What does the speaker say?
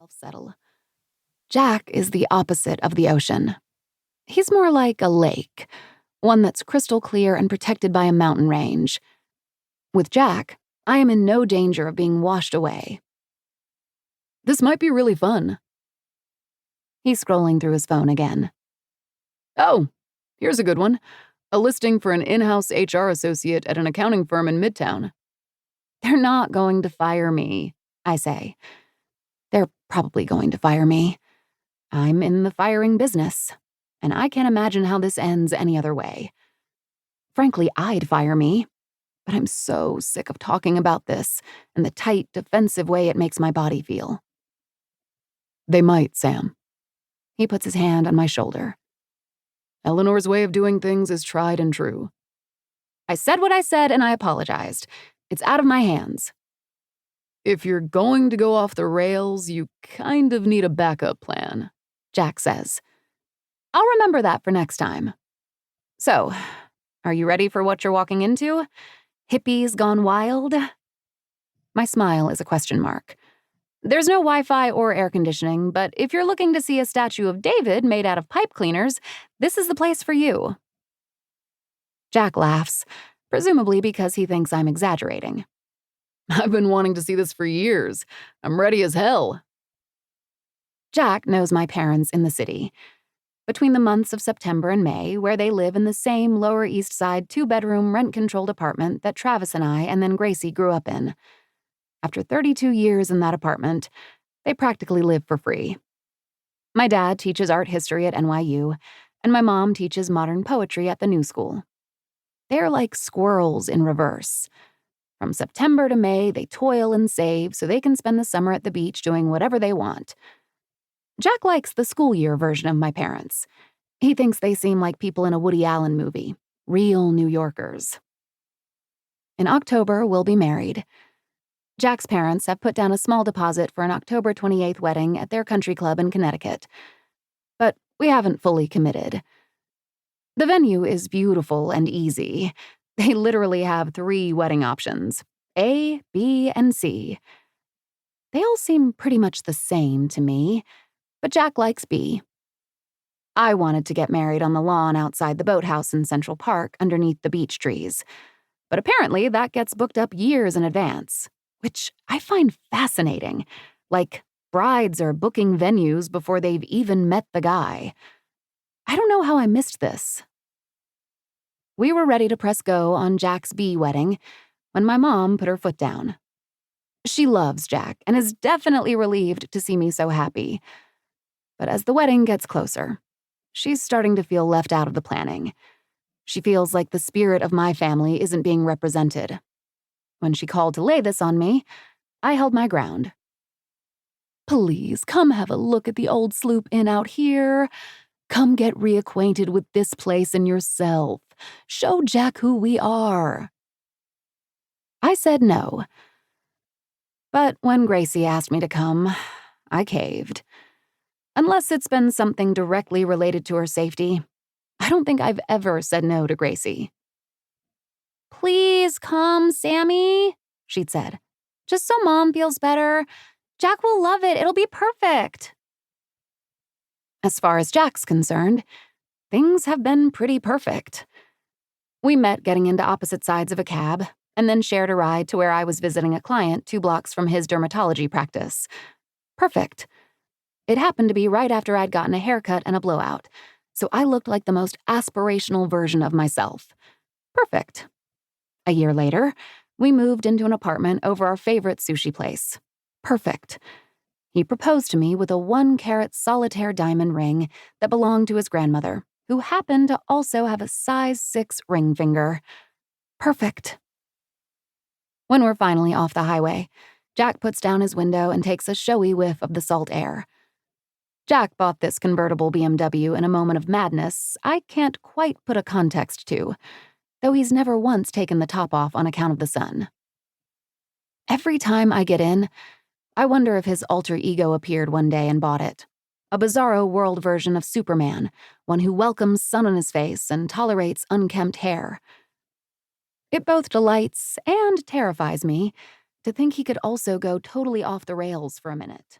myself settle. Jack is the opposite of the ocean. He's more like a lake, one that's crystal clear and protected by a mountain range. With Jack, I am in no danger of being washed away. This might be really fun. He's scrolling through his phone again. Oh, here's a good one. A listing for an in-house HR associate at an accounting firm in Midtown. They're not going to fire me, I say. They're probably going to fire me. I'm in the firing business, and I can't imagine how this ends any other way. Frankly, I'd fire me, but I'm so sick of talking about this and the tight, defensive way it makes my body feel. They might, Sam. He puts his hand on my shoulder. Eleanor's way of doing things is tried and true. I said what I said and I apologized. It's out of my hands. If you're going to go off the rails, you kind of need a backup plan, Jack says. I'll remember that for next time. So, are you ready for what you're walking into? Hippies gone wild? My smile is a question mark. There's no Wi-Fi or air conditioning, but if you're looking to see a statue of David made out of pipe cleaners, this is the place for you. Jack laughs, presumably because he thinks I'm exaggerating. I've been wanting to see this for years. I'm ready as hell. Jack knows my parents in the city. Between the months of September and May, where they live in the same Lower East Side 2-bedroom rent-controlled apartment that Travis and I and then Gracie grew up in. After 32 years in that apartment, they practically live for free. My dad teaches art history at NYU, and my mom teaches modern poetry at the New School. They're like squirrels in reverse. From September to May, they toil and save so they can spend the summer at the beach doing whatever they want. Jack likes the school year version of my parents. He thinks they seem like people in a Woody Allen movie, real New Yorkers. In October, we'll be married. Jack's parents have put down a small deposit for an October 28th wedding at their country club in Connecticut. But we haven't fully committed. The venue is beautiful and easy. They literally have 3 wedding options, A, B, and C. They all seem pretty much the same to me, but Jack likes B. I wanted to get married on the lawn outside the boathouse in Central Park underneath the beech trees. But apparently that gets booked up years in advance, which I find fascinating. Like, brides are booking venues before they've even met the guy. I don't know how I missed this. We were ready to press go on Jack's B wedding when my mom put her foot down. She loves Jack and is definitely relieved to see me so happy. But as the wedding gets closer, she's starting to feel left out of the planning. She feels like the spirit of my family isn't being represented. When she called to lay this on me, I held my ground. Please, come have a look at the old Sloop Inn out here. Come get reacquainted with this place and yourself. Show Jack who we are. I said no. But when Gracie asked me to come, I caved. Unless it's been something directly related to her safety, I don't think I've ever said no to Gracie. Please come, Sammy, she'd said. Just so Mom feels better. Jack will love it. It'll be perfect. As far as Jack's concerned, things have been pretty perfect. We met getting into opposite sides of a cab, and then shared a ride to where I was visiting a client 2 blocks from his dermatology practice. Perfect. It happened to be right after I'd gotten a haircut and a blowout, so I looked like the most aspirational version of myself. Perfect. A year later, we moved into an apartment over our favorite sushi place. Perfect. He proposed to me with a 1-carat solitaire diamond ring that belonged to his grandmother, who happened to also have a size 6 ring finger. Perfect. When we're finally off the highway, Jack puts down his window and takes a showy whiff of the salt air. Jack bought this convertible BMW in a moment of madness I can't quite put a context to, though he's never once taken the top off on account of the sun. Every time I get in, I wonder if his alter ego appeared one day and bought it. A bizarro world version of Superman, one who welcomes sun on his face and tolerates unkempt hair. It both delights and terrifies me to think he could also go totally off the rails for a minute.